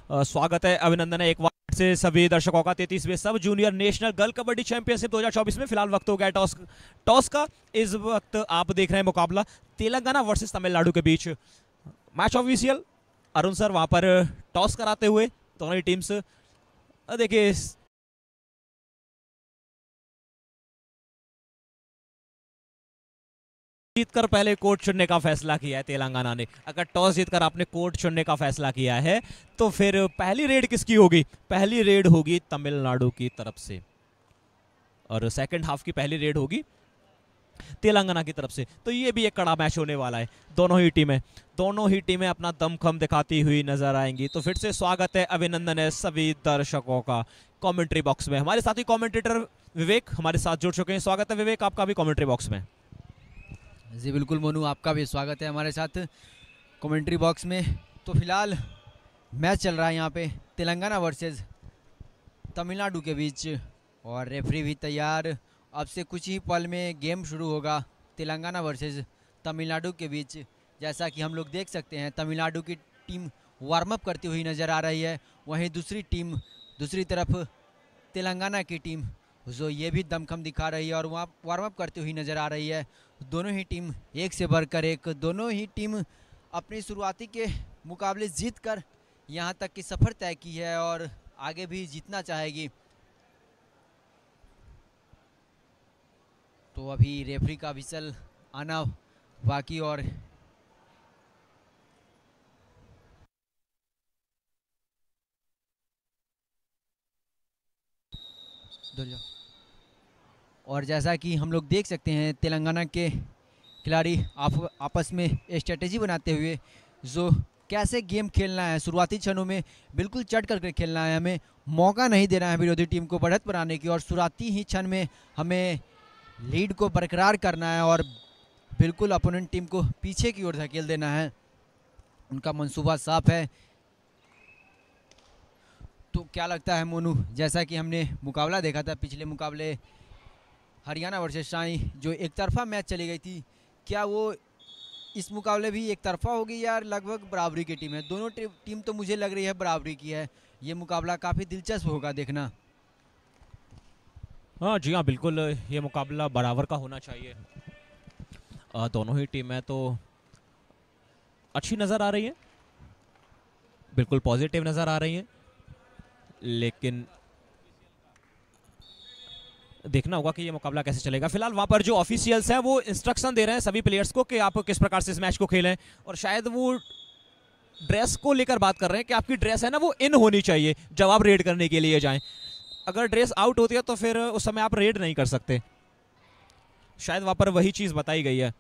स्वागत है, अभिनंदन है एक बार से सभी दर्शकों का 33वें sub junior national girl kabaddi championship 2024 में। फिलहाल वक्त हो गया टॉस का। इस वक्त आप देख रहे हैं मुकाबला तेलंगाना वर्सेस तमिलनाडु के बीच। मैच ऑफिशियल अरुण सर वहां पर टॉस कराते हुए दोनों ही टीम्स देखिए जीतकर पहले कोर्ट चुनने का फैसला किया है तेलंगाना ने। अगर टॉस जीतकर आपने कोर्ट चुनने का फैसला किया है तो फिर पहली रेड किसकी होगी? पहली रेड होगी तमिलनाडु की तरफ से और सेकंड हाफ की पहली रेड होगी तेलंगाना की तरफ से। तो ये भी एक कड़ा मैच होने वाला है। दोनों ही टीमें अपना दमखम दिखाती हुई नजर आएंगी। तो फिर से स्वागत है, अभिनंदन है सभी दर्शकों का कमेंट्री बॉक्स में। हमारे साथी कमेंटेटर विवेक हमारे साथ जुड़ चुके हैं। स्वागत है विवेक आपका भी कमेंट्री बॉक्स में। जी बिल्कुल मोनू, आपका भी स्वागत है हमारे साथ कमेंट्री बॉक्स में। तो फिलहाल मैच चल रहा है यहाँ पे तेलंगाना वर्सेस तमिलनाडु के बीच और रेफरी भी तैयार। अब से कुछ ही पल में गेम शुरू होगा तेलंगाना वर्सेस तमिलनाडु के बीच। जैसा कि हम लोग देख सकते हैं तमिलनाडु की टीम वार्म अप करती हुई नज़र आ रही है, वहीं दूसरी तरफ तेलंगाना की टीम जो ये भी दमखम दिखा रही है और वहाँ वार्म अप करती हुई नज़र आ रही है। दोनों ही टीम एक से बढ़कर एक, दोनों ही टीम अपनी शुरुआती के मुकाबले जीतकर यहाँ तक की सफ़र तय की है और आगे भी जीतना चाहेगी। तो अभी रेफरी का विसल आना बाकी और जैसा कि हम लोग देख सकते हैं तेलंगाना के खिलाड़ी आपस में स्ट्रेटेजी बनाते हुए जो कैसे गेम खेलना है, शुरुआती क्षणों में बिल्कुल चढ़ करके खेलना है, हमें मौका नहीं देना है विरोधी टीम को बढ़त पर आने की और शुरुआती ही क्षण में हमें लीड को बरकरार करना है और बिल्कुल अपोनेंट टीम को पीछे की ओर धकेल देना है। उनका मंसूबा साफ है। तो क्या लगता है मोनू, जैसा कि हमने मुकाबला देखा था पिछले मुकाबले हरियाणा वर्सेस शाही जो एक तरफा मैच चली गई थी, क्या वो इस मुकाबले भी एक तरफा होगी या लगभग बराबरी की टीम है? दोनों टीम तो मुझे लग रही है बराबरी की है। ये मुकाबला काफ़ी दिलचस्प होगा देखना। हाँ जी हाँ, बिल्कुल ये मुकाबला बराबर का होना चाहिए। दोनों ही टीमें तो अच्छी नज़र आ रही हैं, बिल्कुल पॉजिटिव नज़र आ रही हैं, लेकिन देखना होगा कि ये मुकाबला कैसे चलेगा। फिलहाल वहां पर जो ऑफिशियल्स हैं वो इंस्ट्रक्शन दे रहे हैं सभी प्लेयर्स को कि आप किस प्रकार से इस मैच को खेलें और शायद वो ड्रेस को लेकर बात कर रहे हैं कि आपकी ड्रेस है ना वो इन होनी चाहिए जब आप रेड करने के लिए जाएं। अगर ड्रेस आउट होती है तो फिर उस समय आप रेड नहीं कर सकते। शायद वहां पर वही चीज़ बताई गई है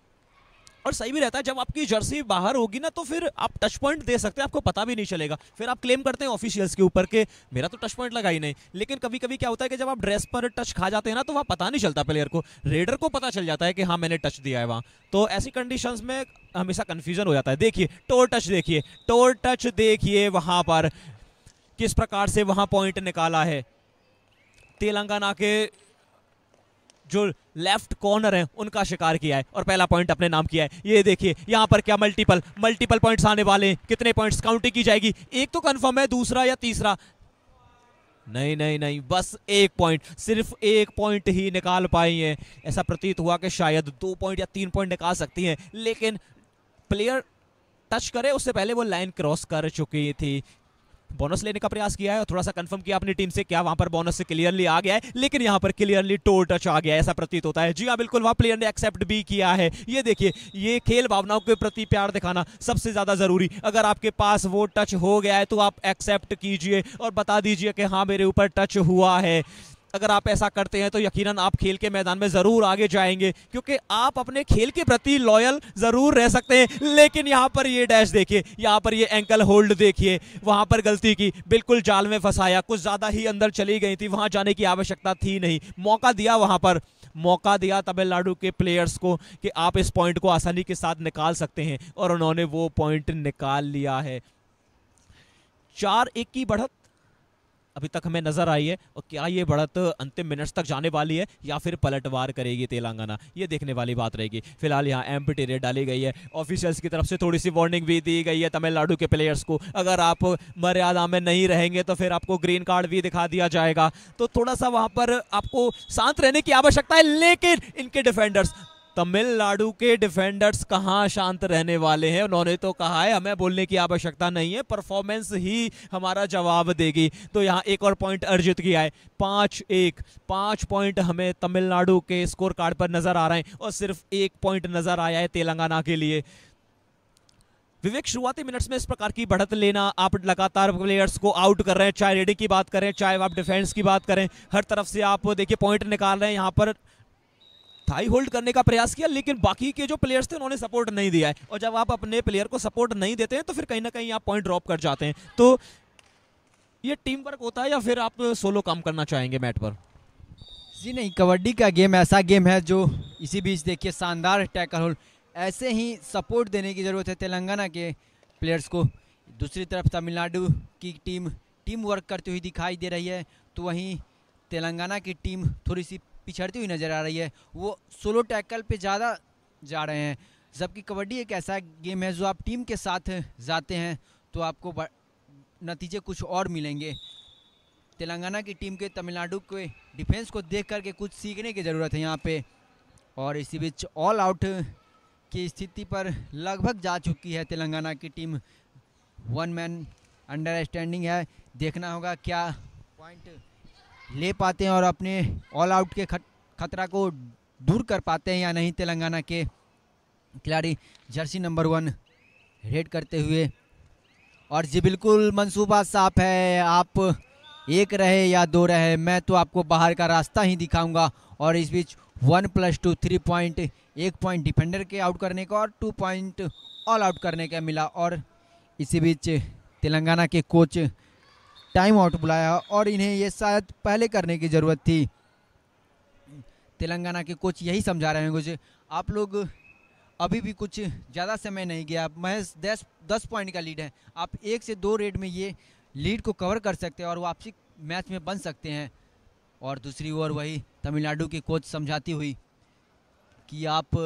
और सही भी रहता है। जब आपकी जर्सी बाहर होगी ना तो फिर आप टच पॉइंट दे सकते हैं, आपको पता भी नहीं चलेगा। फिर आप क्लेम करते हैं ऑफिशियल्स के ऊपर कि मेरा तो टच पॉइंट लगा ही नहीं। लेकिन कभी कभी क्या होता है कि जब आप ड्रेस पर टच खा जाते हैं ना तो वहाँ पता नहीं चलता प्लेयर को, रेडर को पता चल जाता है कि हाँ मैंने टच दिया है वहाँ। तो ऐसी कंडीशंस में हमेशा कन्फ्यूजन हो जाता है। देखिए टोर टच देखिए वहाँ पर किस प्रकार से वहाँ पॉइंट निकाला है। तेलंगाना के जो लेफ्ट कॉर्नर है उनका शिकार किया है और पहला पॉइंट अपने नाम किया है। ये देखिए यहाँ पर क्या मल्टीपल पॉइंट्स आने वाले हैं। कितने पॉइंट्स काउंटिंग की जाएगी? एक तो कंफर्म है, दूसरा या तीसरा नहीं, बस एक पॉइंट, सिर्फ एक पॉइंट ही निकाल पाई है। ऐसा प्रतीत हुआ कि शायद 2 पॉइंट या 3 पॉइंट निकाल सकती हैं, लेकिन प्लेयर टच करे उससे पहले वो लाइन क्रॉस कर चुकी थी। बोनस लेने का प्रयास किया है और थोड़ा सा कंफर्म किया अपनी टीम से क्या वहां पर बोनस से क्लियरली आ गया है, लेकिन यहां पर क्लियरली टोर टच आ गया है ऐसा प्रतीत होता है। जी हाँ बिल्कुल, वहां प्लेयर ने एक्सेप्ट भी किया है। ये देखिए, ये खेल भावनाओं के प्रति प्यार दिखाना सबसे ज्यादा जरूरी। अगर आपके पास वो टच हो गया है तो आप एक्सेप्ट कीजिए और बता दीजिए कि हाँ मेरे ऊपर टच हुआ है। अगर आप ऐसा करते हैं तो यकीनन आप खेल के मैदान में जरूर आगे जाएंगे, क्योंकि आप अपने खेल के प्रति लॉयल जरूर रह सकते हैं। लेकिन यहाँ पर ये डैश देखिए, यहाँ पर ये एंकल होल्ड देखिए, वहां पर गलती की, बिल्कुल जाल में फंसाया, कुछ ज्यादा ही अंदर चली गई थी, वहां जाने की आवश्यकता थी नहीं। मौका दिया तमिलनाडु के प्लेयर्स को कि आप इस पॉइंट को आसानी के साथ निकाल सकते हैं और उन्होंने वो पॉइंट निकाल लिया है। 4-1 की बढ़त अभी तक हमें नजर आई है, और क्या ये बढ़त अंतिम मिनट्स तक जाने वाली है या फिर पलटवार करेगी तेलंगाना, ये देखने वाली बात रहेगी। फिलहाल यहाँ एम्प्टी रेड डाली गई है, ऑफिशियल्स की तरफ से थोड़ी सी वार्निंग भी दी गई है तमिलनाडु के प्लेयर्स को, अगर आप मर्यादा में नहीं रहेंगे तो फिर आपको ग्रीन कार्ड भी दिखा दिया जाएगा। तो थोड़ा सा वहां पर आपको शांत रहने की आवश्यकता है, लेकिन इनके डिफेंडर्स, तमिलनाडु के डिफेंडर्स कहां शांत रहने वाले हैं। उन्होंने तो कहा है हमें बोलने की आवश्यकता नहीं है, परफॉर्मेंस ही हमारा जवाब देगी। तो यहां एक और पॉइंट अर्जित किया है, 5-1, 5 पॉइंट हमें तमिलनाडु के स्कोर कार्ड पर नजर आ रहे हैं, और सिर्फ 1 पॉइंट नजर आया है तेलंगाना के लिए। विवेक, शुरुआती मिनट्स में इस प्रकार की बढ़त लेना, आप लगातार प्लेयर्स को आउट कर रहे हैं, चाहे रेडिंग की बात करें, चाहे आप डिफेंस की बात करें, हर तरफ से आप देखिए पॉइंट निकाल रहे हैं। यहाँ पर थाई होल्ड करने का प्रयास किया, लेकिन बाकी के जो प्लेयर्स थे उन्होंने सपोर्ट नहीं दिया है, और जब आप अपने प्लेयर को सपोर्ट नहीं देते हैं तो फिर कहीं ना कहीं आप पॉइंट ड्रॉप कर जाते हैं। तो ये टीम वर्क होता है या फिर आप सोलो काम करना चाहेंगे मैट पर? जी नहीं, कबड्डी का गेम ऐसा गेम है जो इसी बीच देखिए शानदार टैकल होल्ड, ऐसे ही सपोर्ट देने की ज़रूरत है तेलंगाना के प्लेयर्स को। दूसरी तरफ तमिलनाडु की टीम वर्क करती हुई दिखाई दे रही है, तो वहीं तेलंगाना की टीम थोड़ी सी पिछड़ती हुई नज़र आ रही है, वो सोलो टैकल पे ज़्यादा जा रहे हैं। जबकि कबड्डी एक ऐसा गेम है जो आप टीम के साथ जाते हैं तो आपको नतीजे कुछ और मिलेंगे। तेलंगाना की टीम के तमिलनाडु के डिफेंस को देख करके कुछ सीखने की ज़रूरत है यहाँ पे। और इसी बीच ऑल आउट की स्थिति पर लगभग जा चुकी है तेलंगाना की टीम, 1 मैन अंडरस्टैंडिंग है। देखना होगा क्या पॉइंट ले पाते हैं और अपने ऑल आउट के खतरा को दूर कर पाते हैं या नहीं तेलंगाना के खिलाड़ी। जर्सी नंबर 1 रेड करते हुए, और जी बिल्कुल मंसूबा साफ है, आप 1 रहे या 2 रहे, मैं तो आपको बाहर का रास्ता ही दिखाऊंगा। और इस बीच 1+2 3 पॉइंट, 1 पॉइंट डिफेंडर के आउट करने का और 2 पॉइंट ऑल आउट करने का मिला। और इसी बीच तेलंगाना के कोच टाइम आउट बुलाया, और इन्हें ये शायद पहले करने की ज़रूरत थी। तेलंगाना के कोच यही समझा रहे हैं मुझे, आप लोग अभी भी कुछ ज़्यादा समय नहीं गया, महज 10 पॉइंट का लीड है, आप 1 से 2 रेड में ये लीड को कवर कर सकते हैं और वापसी मैच में बन सकते हैं। और दूसरी ओर वही तमिलनाडु की कोच समझाती हुई कि आप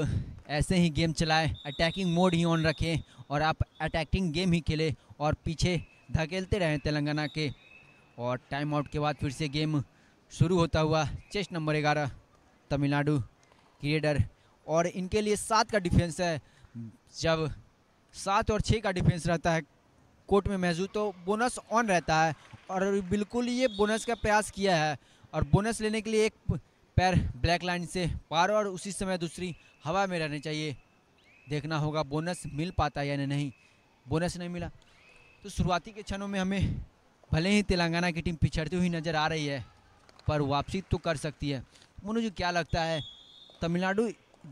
ऐसे ही गेम चलाएं, अटैकिंग मोड ही ऑन रखें और आप अटैकिंग गेम ही खेलें और पीछे धकेलते रहें तेलंगाना के। और टाइम आउट के बाद फिर से गेम शुरू होता हुआ, चेस्ट नंबर 11 तमिलनाडु की रेडर, और इनके लिए 7 का डिफेंस है। जब 7 और 6 का डिफेंस रहता है कोर्ट में मौजूद तो बोनस ऑन रहता है, और बिल्कुल ये बोनस का प्रयास किया है। और बोनस लेने के लिए एक पैर ब्लैक लाइन से पार और उसी समय दूसरी हवा में रहनी चाहिए। देखना होगा बोनस मिल पाता है या नहीं। बोनस नहीं मिला तो शुरुआती के क्षणों में हमें भले ही तेलंगाना की टीम पिछड़ती हुई नज़र आ रही है, पर वापसी तो कर सकती है। मुझे क्या लगता है, तमिलनाडु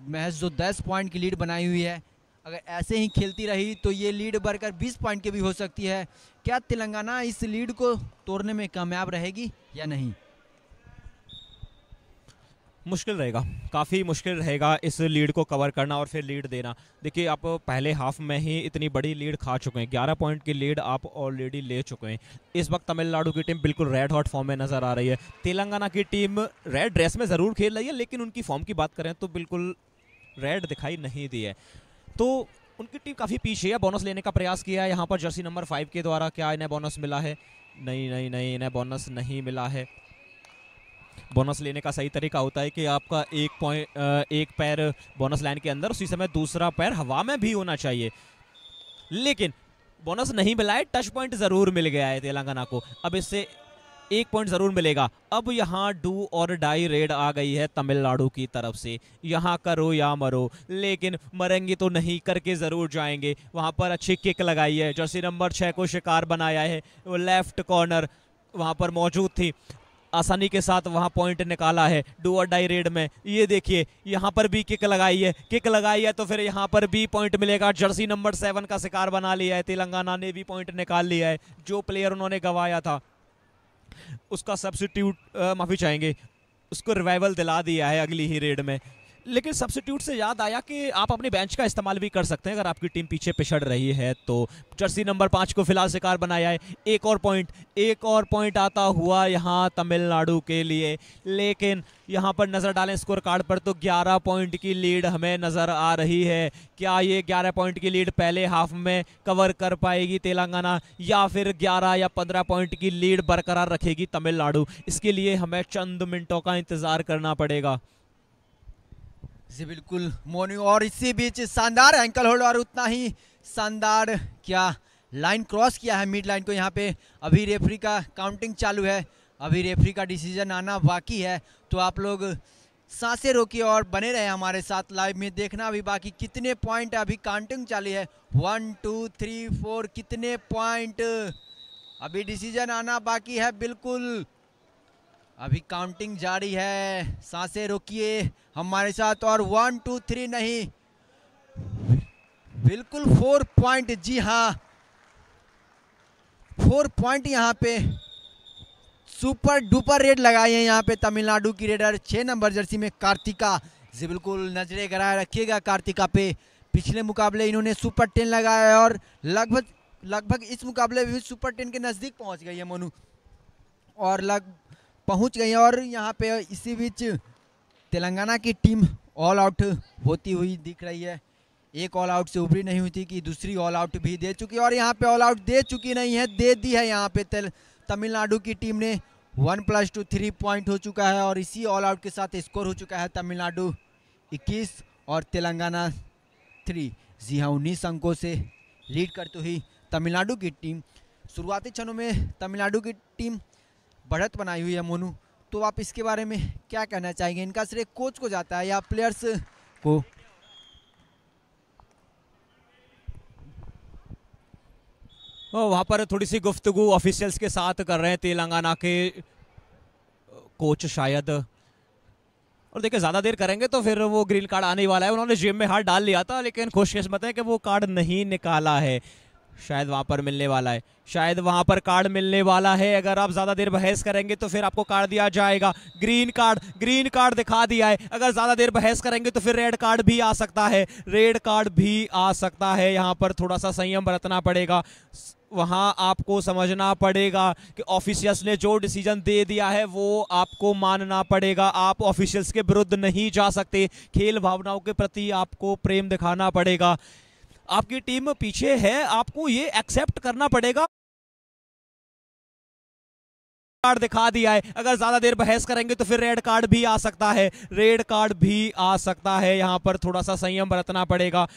महज जो 10 पॉइंट की लीड बनाई हुई है, अगर ऐसे ही खेलती रही तो ये लीड बढ़कर 20 पॉइंट की भी हो सकती है। क्या तेलंगाना इस लीड को तोड़ने में कामयाब रहेगी या नहीं? मुश्किल रहेगा, काफ़ी मुश्किल रहेगा इस लीड को कवर करना और फिर लीड देना। देखिए, आप पहले हाफ में ही इतनी बड़ी लीड खा चुके हैं, 11 पॉइंट की लीड आप ऑलरेडी ले चुके हैं। इस वक्त तमिलनाडु की टीम बिल्कुल रेड हॉट फॉर्म में नज़र आ रही है। तेलंगाना की टीम रेड ड्रेस में ज़रूर खेल रही है, लेकिन उनकी फॉर्म की बात करें तो बिल्कुल रेड दिखाई नहीं दी है, तो उनकी टीम काफ़ी पीछे है। बोनस लेने का प्रयास किया है यहाँ पर जर्सी नंबर 5 के द्वारा, क्या इन्हें बोनस मिला है? नहीं, इन्हें बोनस नहीं मिला है। बोनस लेने का सही तरीका होता है कि आपका एक पैर बोनस लाइन के अंदर, उसी समय दूसरा पैर हवा में भी होना चाहिए, लेकिन बोनस नहीं मिला है। टच पॉइंट जरूर मिल गया है तेलंगाना को, अब इससे 1 पॉइंट जरूर मिलेगा। अब यहाँ डू और डाई रेड आ गई है तमिलनाडु की तरफ से, यहाँ करो या मरो, लेकिन मरेंगे तो नहीं, करके जरूर जाएंगे। वहाँ पर अच्छी किक लगाई है, जर्सी नंबर 6 को शिकार बनाया है, वो लेफ्ट कॉर्नर वहाँ पर मौजूद थी, आसानी के साथ वहां पॉइंट निकाला है डू और डाई रेड में। ये देखिए यहाँ पर भी किक लगाई है, तो फिर यहाँ पर भी पॉइंट मिलेगा। जर्सी नंबर 7 का शिकार बना लिया है तेलंगाना ने, भी पॉइंट निकाल लिया है। जो प्लेयर उन्होंने गंवाया था उसका सब्स्टिट्यूट, माफी चाहेंगे, उसको रिवाइवल दिला दिया है अगली ही रेड में। लेकिन सब्स्टिट्यूट से याद आया कि आप अपने बेंच का इस्तेमाल भी कर सकते हैं अगर आपकी टीम पीछे पिछड़ रही है तो। जर्सी नंबर 5 को फिलहाल शिकार बनाया है। एक और पॉइंट आता हुआ यहाँ तमिलनाडु के लिए, लेकिन यहाँ पर नज़र डालें स्कोर कार्ड पर तो 11 पॉइंट की लीड हमें नज़र आ रही है। क्या ये 11 पॉइंट की लीड पहले हाफ में कवर कर पाएगी तेलंगाना, या फिर 11 या 15 पॉइंट की लीड बरकरार रखेगी तमिलनाडु? इसके लिए हमें चंद मिनटों का इंतज़ार करना पड़ेगा। जी बिल्कुल मोनू, और इसी बीच शानदार एंकल होल्ड और उतना ही शानदार क्या लाइन क्रॉस किया है मिड लाइन को। यहाँ पे अभी रेफरी का काउंटिंग चालू है, अभी रेफरी का डिसीजन आना बाकी है, तो आप लोग सांसें रोकिए और बने रहे हमारे साथ। लाइव में देखना अभी बाकी कितने पॉइंट अभी काउंटिंग चालू है, 1 2 3 4 कितने पॉइंट अभी डिसीजन आना बाकी है। बिल्कुल अभी काउंटिंग जारी है, सांसें रोकिए हमारे साथ। और 1 2 3 नहीं, बिल्कुल 4 पॉइंट, जी हाँ 4 पॉइंट यहाँ पे सुपर डुपर रेड लगाई है यहाँ पे तमिलनाडु की रेडर 6 नंबर जर्सी में कार्तिका। जी बिल्कुल नजरें गड़ाए रखिएगा कार्तिका पे। पिछले मुकाबले इन्होंने सुपर 10 लगाया है और लगभग इस मुकाबले में भी सुपर 10 के नज़दीक पहुँच गई है मोनू, और पहुंच गई है। और यहाँ पे इसी बीच तेलंगाना की टीम ऑल आउट होती हुई दिख रही है। एक ऑल आउट से उभरी नहीं हुई थी कि दूसरी ऑल आउट भी दे चुकी है, और यहाँ पे ऑल आउट दे चुकी नहीं है, दे दी है यहाँ पे तमिलनाडु की टीम ने। 1 + 2 3 पॉइंट हो चुका है, और इसी ऑल आउट के साथ स्कोर हो चुका है तमिलनाडु 21 और तेलंगाना 3। जी हाँ 19 अंकों से लीड करती हुई तमिलनाडु की टीम। शुरुआती क्षणों में तमिलनाडु की टीम बढ़त बनाई हुई है मोनू, तो आप इसके बारे में क्या कहना चाहेंगे? इनका श्रेय कोच को जाता है या प्लेयर्स को? वहाँ पर थोड़ी सी गुफ्तगू ऑफिशियल्स के साथ कर रहे हैं तेलंगाना के कोच शायद, और देखिए ज़्यादा देर करेंगे तो फिर वो ग्रीन कार्ड आने वाला है। उन्होंने जेब में हाथ डाल लिया था, लेकिन खुशकिस्मत है कि वो कार्ड नहीं निकाला है। शायद वहाँ पर मिलने वाला है, शायद वहाँ पर कार्ड मिलने वाला है। अगर आप ज़्यादा देर बहस करेंगे तो फिर आपको कार्ड दिया जाएगा। ग्रीन कार्ड दिखा दिया है। अगर ज़्यादा देर बहस करेंगे तो फिर रेड कार्ड भी आ सकता है, रेड कार्ड भी आ सकता है। यहाँ पर थोड़ा सा संयम बरतना पड़ेगा। वहाँ आपको समझना पड़ेगा कि ऑफिशियल्स ने जो डिसीजन दे दिया है वो आपको मानना पड़ेगा। आप ऑफिशियल्स के विरुद्ध नहीं जा सकते। खेल भावनाओं के प्रति आपको प्रेम दिखाना पड़ेगा। आपकी टीम पीछे है, आपको ये एक्सेप्ट करना पड़ेगा। कार्ड दिखा दिया है। अगर ज्यादा देर बहस करेंगे तो फिर रेड कार्ड भी आ सकता है, रेड कार्ड भी आ सकता है। यहाँ पर थोड़ा सा संयम बरतना पड़ेगा।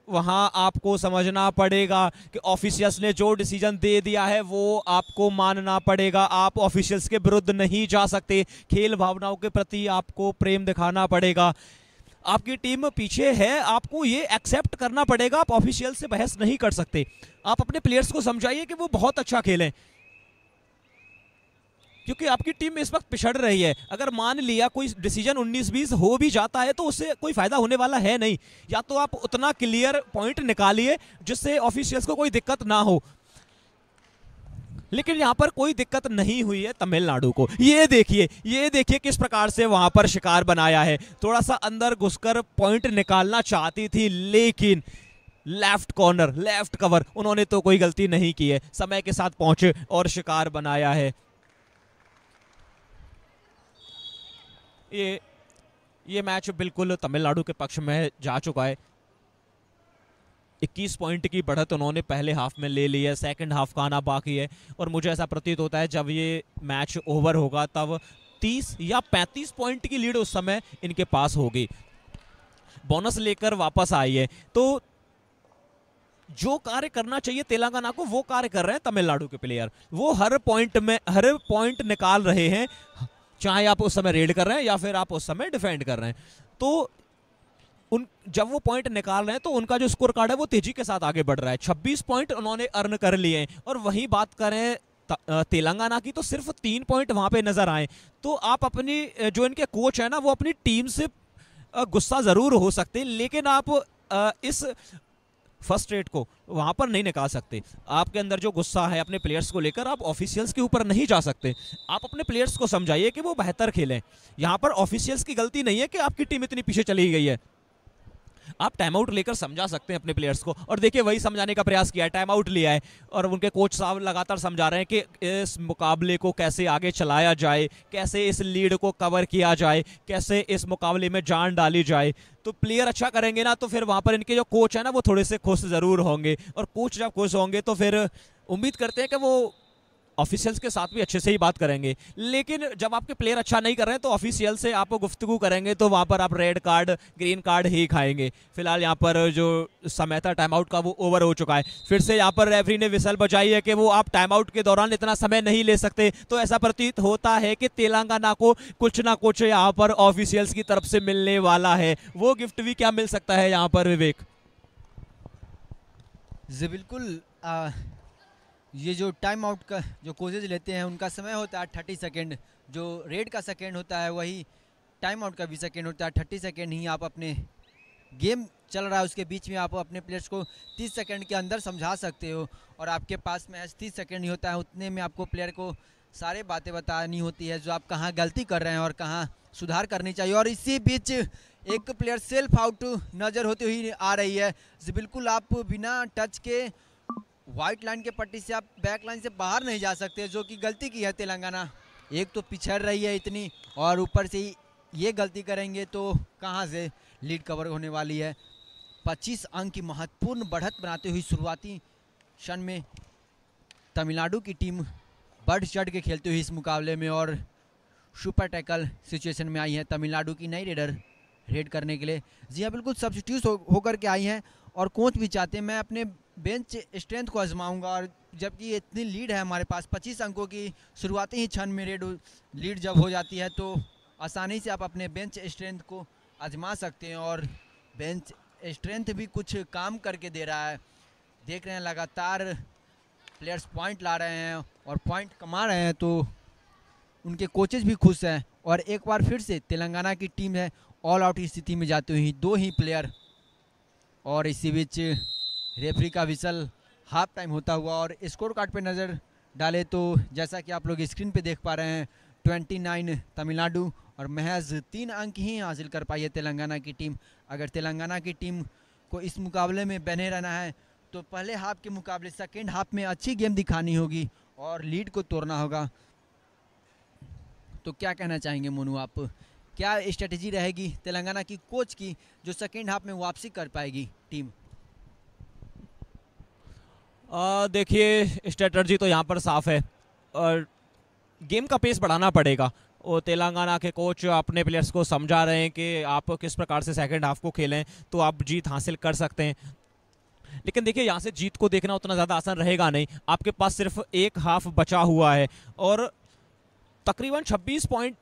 वहाँ आपको समझना पड़ेगा कि ऑफिशियल्स ने जो डिसीजन दे दिया है वो आपको मानना पड़ेगा। आप ऑफिशियल्स के विरुद्ध नहीं जा सकते। खेल भावनाओं के प्रति आपको प्रेम दिखाना पड़ेगा। आपकी टीम पीछे है, आपको ये एक्सेप्ट करना पड़ेगा। आप ऑफिशियल से बहस नहीं कर सकते। आप अपने प्लेयर्स को समझाइए कि वो बहुत अच्छा खेलें, क्योंकि आपकी टीम इस वक्त पिछड़ रही है। अगर मान लिया कोई डिसीजन 19-20 हो भी जाता है तो उससे कोई फायदा होने वाला है नहीं। या तो आप उतना क्लियर पॉइंट निकालिए जिससे ऑफिशियल्स को कोई दिक्कत ना हो, लेकिन यहां पर कोई दिक्कत नहीं हुई है तमिलनाडु को। ये देखिए किस प्रकार से वहां पर शिकार बनाया है। थोड़ा सा अंदर घुसकर पॉइंट निकालना चाहती थी, लेकिन लेफ्ट कॉर्नर, लेफ्ट कवर, उन्होंने तो कोई गलती नहीं की है। समय के साथ पहुंचे और शिकार बनाया है। ये मैच बिल्कुल तमिलनाडु के पक्ष में जा चुका है। 21 पॉइंट की बढ़त उन्होंने पहले हाफ में ले ली है, सेकंड हाफ का आना बाकी है। और मुझे ऐसा प्रतीत होता है जब ये मैच ओवर होगा तब 30 या 35 पॉइंट की लीड उस समय इनके पास होगी। बोनस लेकर वापस आई है, तो जो कार्य करना चाहिए तेलंगाना को वो कार्य कर रहे हैं तमिलनाडु के प्लेयर। वो हर पॉइंट निकाल रहे हैं, चाहे आप उस समय रेड कर रहे हैं या फिर आप उस समय डिफेंड कर रहे हैं। तो जब वो पॉइंट निकाल रहे हैं तो उनका जो स्कोर कार्ड है वो तेजी के साथ आगे बढ़ रहा है। 26 पॉइंट उन्होंने अर्न कर लिए हैं। और वहीं बात करें तेलंगाना की, तो सिर्फ 3 पॉइंट वहां पे नजर आए। तो आप अपनी जो इनके कोच है ना, वो अपनी टीम से गुस्सा जरूर हो सकते हैं, लेकिन आप इस फर्स्ट रेट को वहाँ पर नहीं निकाल सकते। आपके अंदर जो गुस्सा है अपने प्लेयर्स को लेकर, आप ऑफिशियल्स के ऊपर नहीं जा सकते। आप अपने प्लेयर्स को समझाइए कि वो बेहतर खेलें। यहाँ पर ऑफिशियल्स की गलती नहीं है कि आपकी टीम इतनी पीछे चली गई है। आप टाइम आउट लेकर समझा सकते हैं अपने प्लेयर्स को, और देखिए वही समझाने का प्रयास किया है, टाइम आउट लिया है और उनके कोच साहब लगातार समझा रहे हैं कि इस मुकाबले को कैसे आगे चलाया जाए, कैसे इस लीड को कवर किया जाए, कैसे इस मुकाबले में जान डाली जाए। तो प्लेयर अच्छा करेंगे ना, तो फिर वहाँ पर इनके जो कोच है ना वो थोड़े से खुश ज़रूर होंगे, और कोच जब खुश होंगे तो फिर उम्मीद करते हैं कि वो ऑफिशियल्स के साथ भी अच्छे से ही बात करेंगे। लेकिन जब आपके प्लेयर अच्छा नहीं कर रहे हैं तो ऑफिशियल से आप गुफ्तगू करेंगे तो वहाँ पर आप रेड कार्ड ग्रीन कार्ड ही खाएंगे। फिलहाल यहाँ पर जो समय था टाइम आउट का वो ओवर हो चुका है। फिर से यहाँ पर रेफरी ने विसल बजाई है कि वो आप टाइम आउट के दौरान इतना समय नहीं ले सकते। तो ऐसा प्रतीत होता है कि तेलंगाना को कुछ ना कुछ यहाँ पर ऑफिशियल्स की तरफ से मिलने वाला है। वो गिफ्ट भी क्या मिल सकता है यहाँ पर विवेक? जी बिल्कुल, ये जो टाइम आउट का जो कोचेज लेते हैं उनका समय होता है 30 सेकेंड, जो रेड का सेकेंड होता है वही टाइम आउट का भी सेकेंड होता है। 30 सेकेंड ही आप अपने गेम चल रहा है उसके बीच में आप अपने प्लेयर्स को 30 सेकेंड के अंदर समझा सकते हो, और आपके पास मैच 30 सेकेंड ही होता है। उतने में आपको प्लेयर को सारे बातें बतानी होती है, जो आप कहाँ गलती कर रहे हैं और कहाँ सुधार करनी चाहिए। और इसी बीच एक प्लेयर सेल्फ आउट नज़र होती हुई आ रही है। जी बिल्कुल, आप बिना टच के वाइट लाइन के पट्टी से आप बैक लाइन से बाहर नहीं जा सकते, जो कि गलती की है तेलंगाना। एक तो पिछड़ रही है इतनी, और ऊपर से ये गलती करेंगे तो कहाँ से लीड कवर होने वाली है। 25 अंक की महत्वपूर्ण बढ़त बनाते हुई शुरुआती क्षण में तमिलनाडु की टीम बढ़ चढ़ के खेलते हुई इस मुकाबले में, और सुपर टैकल सिचुएशन में आई है तमिलनाडु की नई रेडर रेड करने के लिए। जी हाँ बिल्कुल, सब्स्टिट्यूट होकर के आई हैं, और कोच भी चाहते हैं मैं अपने बेंच स्ट्रेंथ को आजमाऊंगा। और जबकि इतनी लीड है हमारे पास 25 अंकों की, शुरुआती ही क्षण में रेड लीड जब हो जाती है तो आसानी से आप अपने बेंच स्ट्रेंथ को आजमा सकते हैं। और बेंच स्ट्रेंथ भी कुछ काम करके दे रहा है। देख रहे हैं लगातार प्लेयर्स पॉइंट ला रहे हैं और पॉइंट कमा रहे हैं, तो उनके कोचेज भी खुश हैं। और एक बार फिर से तेलंगाना की टीम है ऑल आउट की स्थिति में जाते हुए 2 ही प्लेयर। और इसी बीच रेफरी का विसल हाफ टाइम होता हुआ, और स्कोर कार्ड पे नज़र डाले तो जैसा कि आप लोग स्क्रीन पे देख पा रहे हैं 29 तमिलनाडु, और महज 3 अंक ही हासिल कर पाई है तेलंगाना की टीम। अगर तेलंगाना की टीम को इस मुकाबले में बने रहना है तो पहले हाफ के मुकाबले सेकेंड हाफ में अच्छी गेम दिखानी होगी और लीड को तोड़ना होगा। तो क्या कहना चाहेंगे मोनू आप, क्या स्ट्रेटजी रहेगी तेलंगाना की कोच की जो सेकेंड हाफ में वापसी कर पाएगी टीम? देखिए स्ट्रेटजी तो यहाँ पर साफ है, और गेम का पेस बढ़ाना पड़ेगा। और तेलंगाना के कोच अपने प्लेयर्स को समझा रहे हैं कि आप किस प्रकार से सेकंड हाफ को खेलें तो आप जीत हासिल कर सकते हैं। लेकिन देखिए यहाँ से जीत को देखना उतना ज़्यादा आसान रहेगा नहीं। आपके पास सिर्फ एक हाफ बचा हुआ है, और तकरीबन 26 पॉइंट,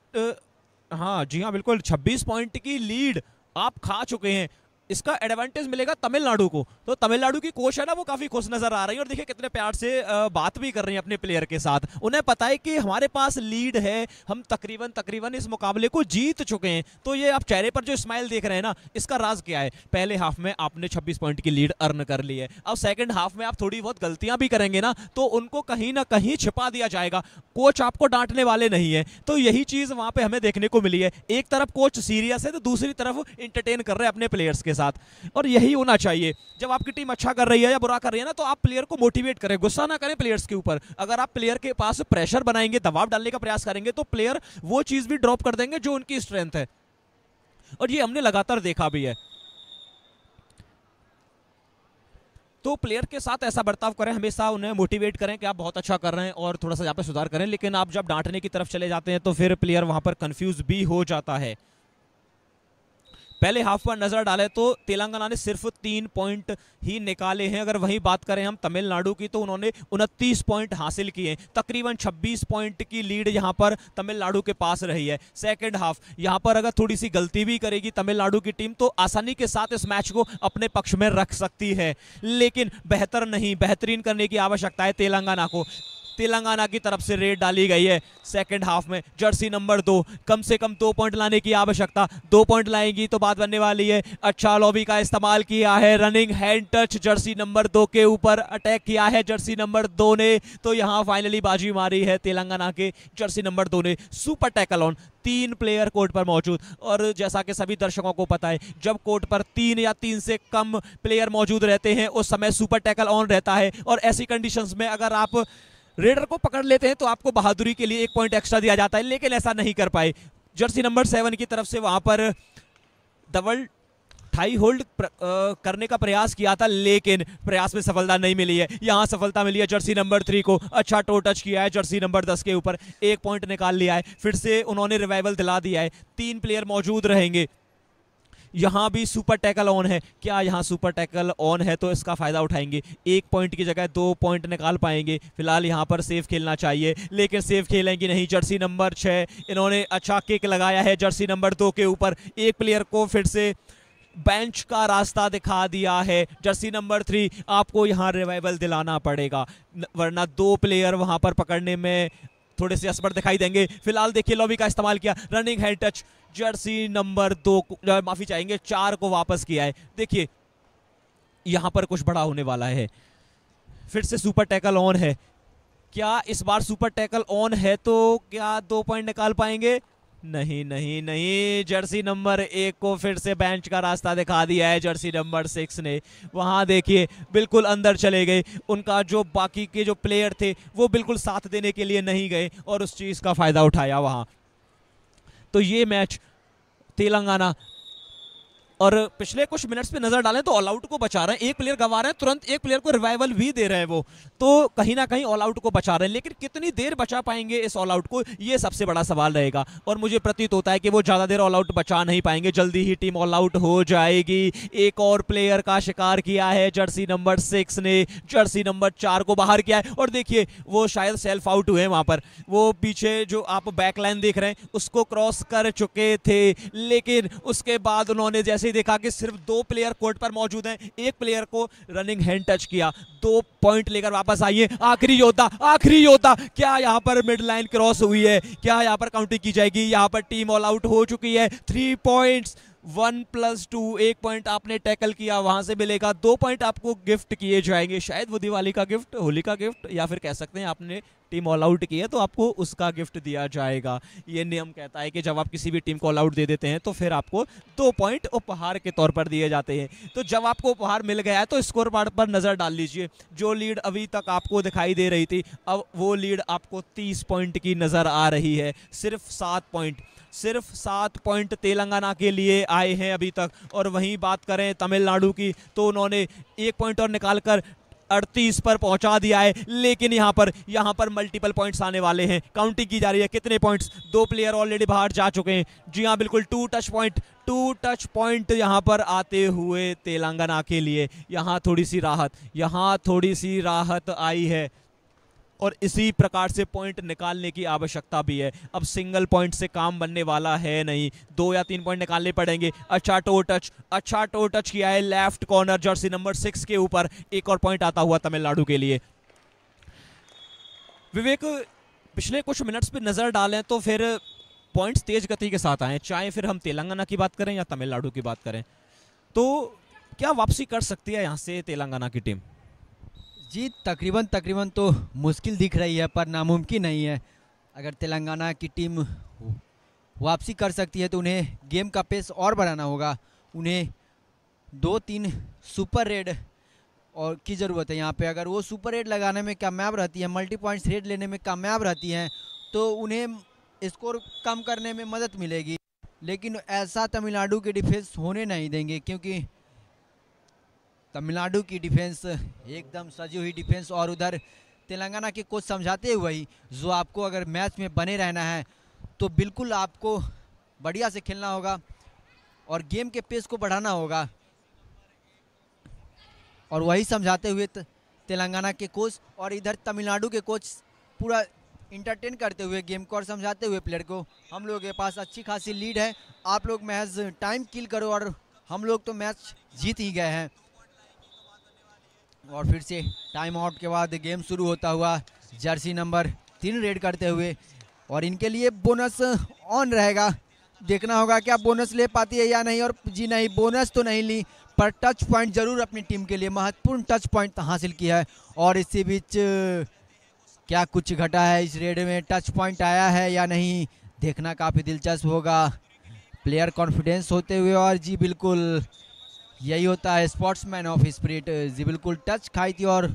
हाँ जी हाँ बिल्कुल 26 पॉइंट की लीड आप खा चुके हैं। इसका एडवांटेज मिलेगा तमिलनाडु को। तो तमिलनाडु की कोच है ना वो काफ़ी खुश नज़र आ रही है, और देखिए कितने प्यार से बात भी कर रही हैं अपने प्लेयर के साथ। उन्हें पता है कि हमारे पास लीड है, हम तकरीबन इस मुकाबले को जीत चुके हैं। तो ये आप चेहरे पर जो स्माइल देख रहे हैं ना, इसका राज क्या है? पहले हाफ में आपने 26 पॉइंट की लीड अर्न कर ली है। अब सेकेंड हाफ में आप थोड़ी बहुत गलतियां भी करेंगे ना, तो उनको कहीं ना कहीं छिपा दिया जाएगा। कोच आपको डांटने वाले नहीं है। तो यही चीज़ वहाँ पर हमें देखने को मिली है। एक तरफ कोच सीरियस है तो दूसरी तरफ इंटरटेन कर रहे हैं अपने प्लेयर्स के साथ, और यही होना चाहिए। जब आपकी टीम अच्छा कर रही है या बुरा कर रही है ना, तो आप प्लेयर को मोटिवेट करें, गुस्सा ना करें प्लेयर्स के ऊपर। अगर आप प्लेयर के पास प्रेशर बनाएंगे, दबाव डालने का प्रयास करेंगे, तो प्लेयर वो चीज भी ड्रॉप कर देंगे जो उनकी स्ट्रेंथ है, और ये हमने लगातार देखा भी है। तो प्लेयर के साथ ऐसा बर्ताव करें, हमेशा उन्हें मोटिवेट करें कि आप बहुत अच्छा कर रहे हैं और थोड़ा सा यहाँ पे सुधार करें। लेकिन आप जब डांटने की तरफ चले जाते हैं तो फिर प्लेयर वहां पर कंफ्यूज भी हो जाता है। पहले हाफ पर नजर डालें तो तेलंगाना ने सिर्फ 3 पॉइंट ही निकाले हैं। अगर वहीं बात करें हम तमिलनाडु की, तो उन्होंने 29 पॉइंट हासिल किए। तकरीबन 26 पॉइंट की लीड यहां पर तमिलनाडु के पास रही है। सेकंड हाफ यहां पर अगर थोड़ी सी गलती भी करेगी तमिलनाडु की टीम, तो आसानी के साथ इस मैच को अपने पक्ष में रख सकती है। लेकिन बेहतर नहीं, बेहतरीन करने की आवश्यकता है तेलंगाना को। तेलंगाना की तरफ से रेड डाली गई है सेकंड हाफ में। जर्सी नंबर 2 कम से कम 2 पॉइंट लाने की आवश्यकता, 2 पॉइंट लाएंगी तो बात बनने वाली है। अच्छा लॉबी का इस्तेमाल किया है, running hand touch Jersey number 2 के ऊपर अटैक किया है जर्सी नंबर 2 ने, तो यहाँ फाइनली बाजी मारी है तेलंगाना के जर्सी नंबर 2 ने। Super tackle on, 3 player court पर मौजूद, और जैसा कि सभी दर्शकों को पता है जब कोर्ट पर 3 या 3 से कम प्लेयर मौजूद रहते हैं उस समय सुपर टैकल ऑन रहता है। और ऐसी कंडीशंस में अगर आप रेडर को पकड़ लेते हैं तो आपको बहादुरी के लिए 1 पॉइंट एक्स्ट्रा दिया जाता है, लेकिन ऐसा नहीं कर पाए। जर्सी नंबर 7 की तरफ से वहां पर डबल थाई होल्ड करने का प्रयास किया था, लेकिन प्रयास में सफलता नहीं मिली है। यहां सफलता मिली है जर्सी नंबर 3 को। अच्छा टो टच किया है जर्सी नंबर 10 के ऊपर, 1 पॉइंट निकाल लिया है। फिर से उन्होंने रिवाइवल दिला दिया है, 3 प्लेयर मौजूद रहेंगे। यहां भी सुपर टैकल ऑन है, क्या यहां सुपर टैकल ऑन है तो इसका फायदा उठाएंगे, 1 पॉइंट की जगह 2 पॉइंट निकाल पाएंगे। फिलहाल यहां पर सेफ खेलना चाहिए, लेकिन सेफ खेलेंगे नहीं। जर्सी नंबर 6 इन्होंने अच्छा किक लगाया है जर्सी नंबर 2 के ऊपर, एक प्लेयर को फिर से बेंच का रास्ता दिखा दिया है। जर्सी नंबर 3 आपको यहां रिवाइवल दिलाना पड़ेगा, वरना 2 प्लेयर वहां पर पकड़ने में थोड़े से असमर्थ दिखाई देंगे। फिलहाल देखिए लॉबी का इस्तेमाल किया, running hand touch Jersey number 2 माफी चाहेंगे 4 को वापस किया है। देखिए यहां पर कुछ बड़ा होने वाला है, फिर से सुपर टैकल ऑन है। क्या इस बार सुपर टैकल ऑन है तो क्या 2 पॉइंट निकाल पाएंगे? नहीं नहीं नहीं, जर्सी नंबर 1 को फिर से बेंच का रास्ता दिखा दिया है जर्सी नंबर 6 ने। वहां देखिए बिल्कुल अंदर चले गए, उनका जो बाकी के जो प्लेयर थे वो बिल्कुल साथ देने के लिए नहीं गए और उस चीज का फायदा उठाया वहां। तो ये मैच तेलंगाना, और पिछले कुछ मिनट्स पे नजर डालें तो ऑल आउट को बचा रहे हैं, 1 प्लेयर गंवा रहे हैं, तुरंत 1 प्लेयर को रिवाइवल भी दे रहे हैं वो, तो कहीं ना कहीं ऑल आउट को बचा रहे हैं। लेकिन कितनी देर बचा पाएंगे इस ऑल आउट को, ये सबसे बड़ा सवाल रहेगा। और मुझे प्रतीत होता है कि वो ज्यादा देर ऑल आउट बचा नहीं पाएंगे, जल्दी ही टीम ऑल आउट हो जाएगी। एक और प्लेयर का शिकार किया है जर्सी नंबर 6 ने, जर्सी नंबर 4 को बाहर किया है। और देखिए वो शायद सेल्फ आउट हुए वहां पर, वो पीछे जो आप बैकलाइन देख रहे हैं उसको क्रॉस कर चुके थे, लेकिन उसके बाद उन्होंने जैसे देखा कि सिर्फ 2 प्लेयर कोर्ट पर मौजूद हैं, 1 प्लेयर को रनिंग हैंड टच किया, 2 पॉइंट लेकर वापस आइए। आखिरी योद्धा, क्या यहां पर मिड लाइन क्रॉस हुई है, क्या यहां पर काउंटिंग की जाएगी? यहां पर टीम ऑल आउट हो चुकी है। 3 पॉइंट्स, 1+2, 1 पॉइंट आपने टैकल किया वहां से मिलेगा, 2 पॉइंट आपको गिफ्ट किए जाएंगे, शायद वो दिवाली का गिफ्ट, होली का गिफ्ट, या फिर कह सकते हैं आपने टीम ऑल आउट की है तो आपको उसका गिफ्ट दिया जाएगा। ये नियम कहता है कि जब आप किसी भी टीम को ऑल आउट दे देते हैं तो फिर आपको 2 पॉइंट उपहार के तौर पर दिए जाते हैं। तो जब आपको उपहार मिल गया है तो स्कोर बोर्ड पर नजर डाल लीजिए, जो लीड अभी तक आपको दिखाई दे रही थी अब वो लीड आपको 30 पॉइंट की नजर आ रही है। सिर्फ 7 पॉइंट तेलंगाना के लिए आए हैं अभी तक। और वहीं बात करें तमिलनाडु की तो उन्होंने 1 पॉइंट और निकालकर 38 पर पहुंचा दिया है, लेकिन यहां पर मल्टीपल पॉइंट्स आने वाले हैं। काउंटिंग की जा रही है, कितने पॉइंट्स, 2 प्लेयर ऑलरेडी बाहर जा चुके हैं। जी हां बिल्कुल, 2 टच पॉइंट यहां पर आते हुए तेलंगाना के लिए यहां थोड़ी सी राहत आई है और इसी प्रकार से पॉइंट निकालने की आवश्यकता भी है। अब सिंगल पॉइंट से काम बनने वाला है नहीं, 2 या 3 पॉइंट निकालने पड़ेंगे। अच्छा टो टच किया है लेफ्ट कॉर्नर जर्सी नंबर 6 के ऊपर, एक और पॉइंट आता हुआ तमिलनाडु के लिए। विवेक, पिछले कुछ मिनट्स पे नजर डालें तो फिर पॉइंट्स तेज गति के साथ आए, चाहे फिर हम तेलंगाना की बात करें या तमिलनाडु की बात करें, तो क्या वापसी कर सकती है यहाँ से तेलंगाना की टीम? जी तकरीबन तो मुश्किल दिख रही है पर नामुमकिन नहीं है। अगर तेलंगाना की टीम वापसी कर सकती है तो उन्हें गेम का पेस और बढ़ाना होगा, उन्हें 2-3 सुपर रेड और की ज़रूरत है यहाँ पे। अगर वो सुपर रेड लगाने में कामयाब रहती है, मल्टी पॉइंट्स रेड लेने में कामयाब रहती हैं तो उन्हें स्कोर कम करने में मदद मिलेगी। लेकिन ऐसा तमिलनाडु के डिफेंस होने नहीं देंगे, क्योंकि तमिलनाडु की डिफेंस एकदम सजी हुई डिफेंस, और उधर तेलंगाना के कोच समझाते हुए ही जो आपको अगर मैच में बने रहना है तो बिल्कुल आपको बढ़िया से खेलना होगा और गेम के पेस को बढ़ाना होगा। और वही समझाते हुए तेलंगाना के कोच और इधर तमिलनाडु के कोच पूरा इंटरटेन करते हुए गेम को और समझाते हुए प्लेयर को, हम लोगों के पास अच्छी खासी लीड है, आप लोग महज टाइम किल करो और हम लोग तो मैच जीत ही गए हैं। और फिर से टाइम आउट के बाद गेम शुरू होता हुआ जर्सी नंबर 3 रेड करते हुए, और इनके लिए बोनस ऑन रहेगा। देखना होगा क्या बोनस ले पाती है या नहीं। और जी नहीं, बोनस तो नहीं ली, पर टच पॉइंट जरूर अपनी टीम के लिए महत्वपूर्ण टच पॉइंट हासिल किया है। और इसी बीच क्या कुछ घटा है इस रेड में, टच पॉइंट आया है या नहीं, देखना काफ़ी दिलचस्प होगा। प्लेयर कॉन्फिडेंस होते हुए, और जी बिल्कुल यही होता है स्पोर्ट्समैन ऑफ स्पिरिट। जी बिल्कुल टच खाई थी और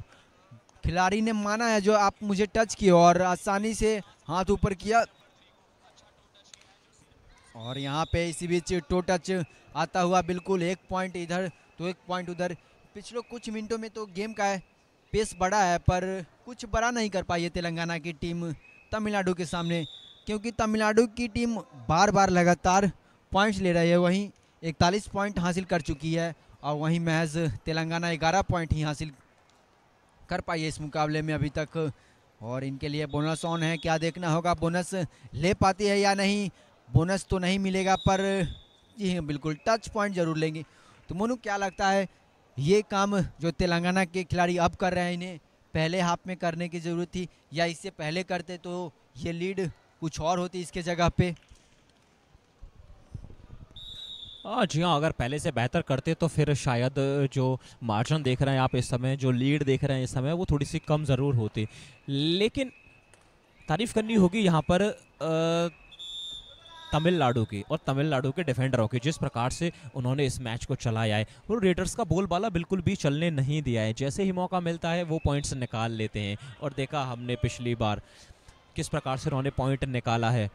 खिलाड़ी ने माना है जो आप मुझे टच किए, और आसानी से हाथ ऊपर किया। और यहाँ पे इसी बीच टो टच आता हुआ, बिल्कुल 1 पॉइंट इधर तो 1 पॉइंट उधर। पिछले कुछ मिनटों में तो गेम का पेस बढ़ा है, पर कुछ बड़ा नहीं कर पाई है तेलंगाना की टीम तमिलनाडु के सामने, क्योंकि तमिलनाडु की टीम बार बार लगातार पॉइंट्स ले रही है। वहीं 41 पॉइंट हासिल कर चुकी है, और वहीं महज तेलंगाना 11 पॉइंट ही हासिल कर पाई है इस मुकाबले में अभी तक। और इनके लिए बोनस ऑन है, क्या देखना होगा बोनस ले पाती है या नहीं। बोनस तो नहीं मिलेगा, पर जी हाँ बिल्कुल टच पॉइंट जरूर लेंगे। तो मोनू क्या लगता है, ये काम जो तेलंगाना के खिलाड़ी अब कर रहे हैं, इन्हें पहले हाफ में करने की ज़रूरत थी, या इससे पहले करते तो ये लीड कुछ और होती इसके जगह पे? जी हाँ, अगर पहले से बेहतर करते तो फिर शायद जो मार्जिन देख रहे हैं आप इस समय, जो लीड देख रहे हैं इस समय, वो थोड़ी सी कम ज़रूर होती। लेकिन तारीफ करनी होगी यहाँ पर तमिलनाडु की और तमिलनाडु के डिफेंडरों की, जिस प्रकार से उन्होंने इस मैच को चलाया है। और रेडर्स का बोलबाला बिल्कुल भी चलने नहीं दिया है, जैसे ही मौका मिलता है वो पॉइंट्स निकाल लेते हैं। और देखा हमने पिछली बार किस प्रकार से उन्होंने पॉइंट निकाला है।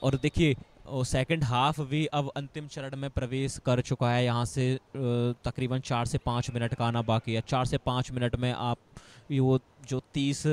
और देखिए सेकंड हाफ भी अब अंतिम चरण में प्रवेश कर चुका है। यहाँ से तकरीबन 4 से 5 मिनट का आना बाकी है। 4 से 5 मिनट में आप वो जो 30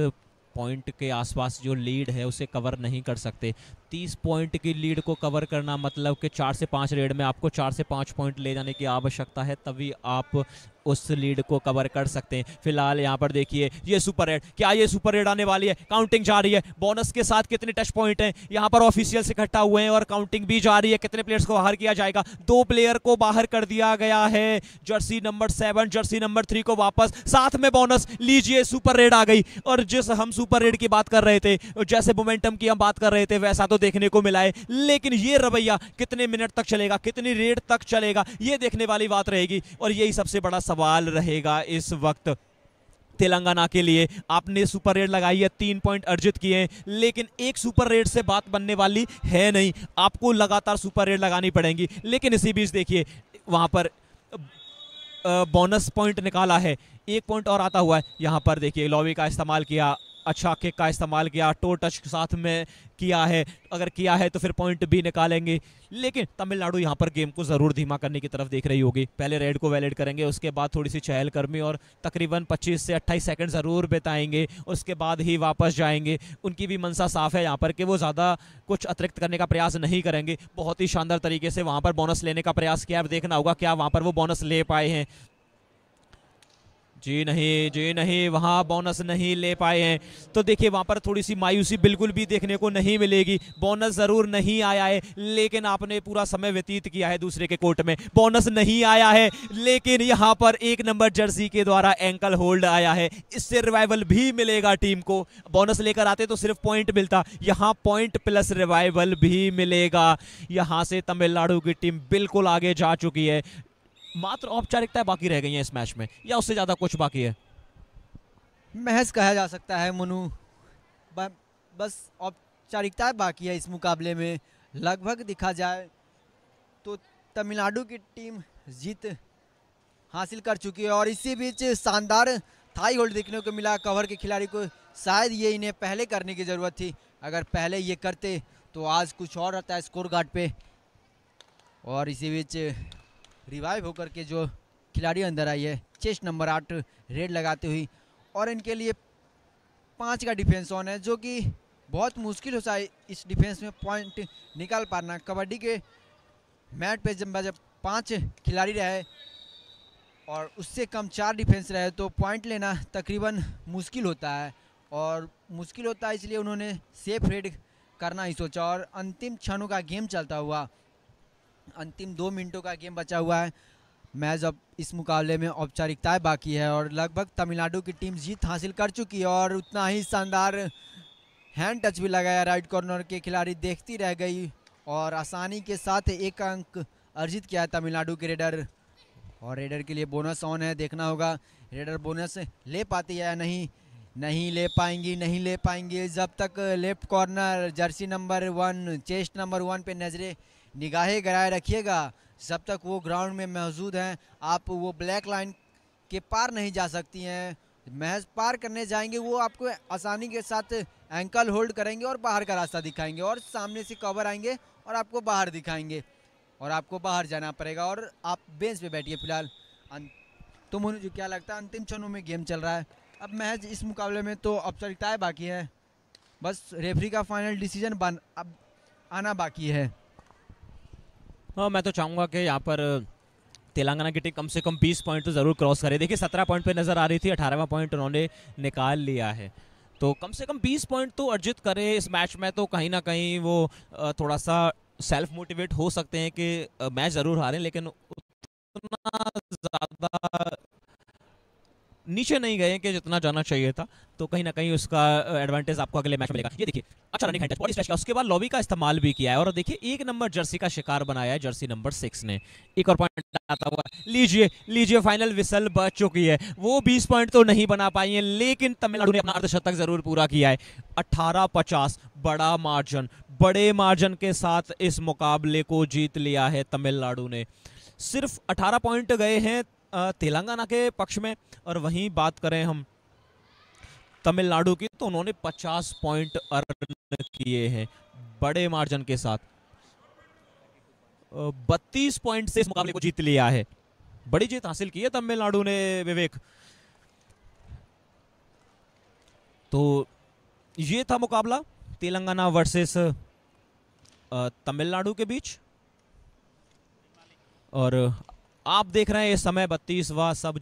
पॉइंट के आसपास जो लीड है उसे कवर नहीं कर सकते। 30 पॉइंट की लीड को कवर करना मतलब कि 4 से 5 रेड में आपको 4 से 5 पॉइंट ले जाने की आवश्यकता है, तभी आप उस लीड को कवर कर सकते हैं। फिलहाल यहाँ पर देखिए ये सुपर रेड, क्या ये सुपर रेड आने वाली है? काउंटिंग जा रही है, बोनस के साथ कितने टच पॉइंट हैं यहाँ पर ऑफिशियल्स इकट्ठा हुए हैं और काउंटिंग भी जा रही है। कितने प्लेयर्स को बाहर किया जाएगा? 2 प्लेयर को बाहर कर दिया गया है, जर्सी नंबर 7 जर्सी नंबर 3 को वापस, साथ में बोनस। लीजिए सुपर रेड आ गई। और जिस हम सुपर रेड की बात कर रहे थे, जैसे मोमेंटम की हम बात कर रहे थे, वैसा तो देखने को मिला है। लेकिन ये रवैया कितने मिनट तक चलेगा, कितनी रेड तक चलेगा, ये देखने वाली बात रहेगी। और यही सबसे बड़ा सवाल रहेगा इस वक्त तेलंगाना के लिए। आपने सुपर रेड लगाई है, 3 पॉइंट अर्जित किए हैं, लेकिन एक सुपर रेड से बात बनने वाली है नहीं, आपको लगातार सुपर रेड लगानी पड़ेंगी। लेकिन इसी बीच देखिए वहां पर बोनस पॉइंट निकाला है, 1 पॉइंट और आता हुआ है। यहाँ पर देखिए लॉबी का इस्तेमाल किया, अच्छा किक का इस्तेमाल किया, टो टच साथ में किया है, अगर किया है तो फिर पॉइंट भी निकालेंगे। लेकिन तमिलनाडु यहाँ पर गेम को ज़रूर धीमा करने की तरफ देख रही होगी। पहले रेड को वैलिड करेंगे, उसके बाद थोड़ी सी चहलकदमी और तकरीबन 25 से 28 सेकंड ज़रूर बिताएंगे, उसके बाद ही वापस जाएंगे। उनकी भी मनसा साफ है यहाँ पर कि वो ज़्यादा कुछ अतिरिक्त करने का प्रयास नहीं करेंगे। बहुत ही शानदार तरीके से वहाँ पर बोनस लेने का प्रयास किया। अब देखना होगा क्या वहाँ पर वो बोनस ले पाए हैं। जी नहीं, वहाँ बोनस नहीं ले पाए हैं। तो देखिए वहाँ पर थोड़ी सी मायूसी बिल्कुल भी देखने को नहीं मिलेगी। बोनस ज़रूर नहीं आया है, लेकिन आपने पूरा समय व्यतीत किया है दूसरे के कोर्ट में। बोनस नहीं आया है, लेकिन यहाँ पर 1 नंबर जर्सी के द्वारा एंकल होल्ड आया है, इससे रिवाइवल भी मिलेगा टीम को। बोनस लेकर आते तो सिर्फ पॉइंट मिलता, यहाँ पॉइंट प्लस रिवाइवल भी मिलेगा। यहाँ से तमिलनाडु की टीम बिल्कुल आगे जा चुकी है। मात्र औपचारिकताएं बाकी रह गई हैं इस मैच में, या उससे ज्यादा कुछ बाकी है? महज कहा जा सकता है मनु, बस औपचारिकताएं बाकी है इस मुकाबले में। लगभग दिखा जाए तो तमिलनाडु की टीम जीत हासिल कर चुकी है। और इसी बीच शानदार थाई होल्ड देखने को मिला कवर के खिलाड़ी को। शायद ये इन्हें पहले करने की ज़रूरत थी, अगर पहले ये करते तो आज कुछ और रहता है स्कोर कार्ड पे। और इसी बीच रिवाइव होकर के जो खिलाड़ी अंदर आई है, चेस्ट नंबर 8 रेड लगाते हुई, और इनके लिए 5 का डिफेंस ऑन है, जो कि बहुत मुश्किल होता है इस डिफेंस में पॉइंट निकाल पाना। कबड्डी के मैट पे जब 5 खिलाड़ी रहे और उससे कम 4 डिफेंस रहे तो पॉइंट लेना तकरीबन मुश्किल होता है। और मुश्किल होता है इसलिए उन्होंने सेफ रेड करना ही सोचा। और अंतिम क्षणों का गेम चलता हुआ, अंतिम 2 मिनटों का गेम बचा हुआ है, मैच अब इस मुकाबले में औपचारिकताएं बाकी है और लगभग तमिलनाडु की टीम जीत हासिल कर चुकी है और उतना ही शानदार हैंड टच भी लगाया राइट कॉर्नर के खिलाड़ी, देखती रह गई और आसानी के साथ एक अंक अर्जित किया तमिलनाडु के रेडर। और रेडर के लिए बोनस ऑन है, देखना होगा रेडर बोनस ले पाती है या नहीं। नहीं ले पाएंगी, नहीं ले पाएंगी। जब तक left corner Jersey number 1 chest number 1 पे नजरें निगाहें गड़ाए रखिएगा, जब तक वो ग्राउंड में मौजूद हैं आप वो ब्लैक लाइन के पार नहीं जा सकती हैं। महज पार करने जाएंगे वो आपको आसानी के साथ एंकल होल्ड करेंगे और बाहर का रास्ता दिखाएंगे और सामने से कवर आएंगे और आपको बाहर दिखाएंगे और आपको बाहर जाना पड़ेगा और आप बेंच पे बैठिए फिलहाल। तो मुझे क्या लगता है अंतिम क्षणों में गेम चल रहा है। अब मैच इस मुकाबले में तो औपचारिकताएं बाकी है, बस रेफरी का फाइनल डिसीजन अब आना बाकी है। हाँ, मैं तो चाहूँगा कि यहाँ पर तेलंगाना की टीम कम से कम 20 पॉइंट तो ज़रूर क्रॉस करे। देखिए 17 पॉइंट पे नज़र आ रही थी, 18वां पॉइंट उन्होंने निकाल लिया है, तो कम से कम 20 पॉइंट तो अर्जित करे इस मैच में। तो कहीं ना कहीं वो थोड़ा सा सेल्फ मोटिवेट हो सकते हैं कि मैच ज़रूर हारें, लेकिन उतना ज़्यादा नीचे नहीं गए कि जितना जाना चाहिए था। तो कहीं ना कहीं उसका एडवांटेज आपको अगले मैच में मिलेगा। ये देखिए अच्छा running hand touch, body stretch का, उसके बाद लॉबी का इस्तेमाल भी किया है और देखिए 1 नंबर जर्सी का शिकार बनाया है जर्सी नंबर 6 ने। एक और पॉइंट आता हुआ, लीजिए लीजिए फाइनल विसल बज चुकी है। वो 20 पॉइंट तो नहीं बना पाई है, लेकिन तमिलनाडु ने अपना अर्धशतक जरूर पूरा किया है। 18-50 बड़ा मार्जिन, बड़े मार्जिन के साथ इस मुकाबले को जीत लिया है तमिलनाडु ने। सिर्फ 18 पॉइंट गए हैं तेलंगाना के पक्ष में, और वहीं बात करें हम तमिलनाडु की तो उन्होंने 50 पॉइंट अर्न किए हैं बड़े मार्जिन के साथ। 32 पॉइंट से इस मुकाबले को जीत लिया है। बड़ी जीत हासिल की है तमिलनाडु ने विवेक। तो ये था मुकाबला तेलंगाना वर्सेस तमिलनाडु के बीच, और आप देख रहे हैं इस समय 32वां सब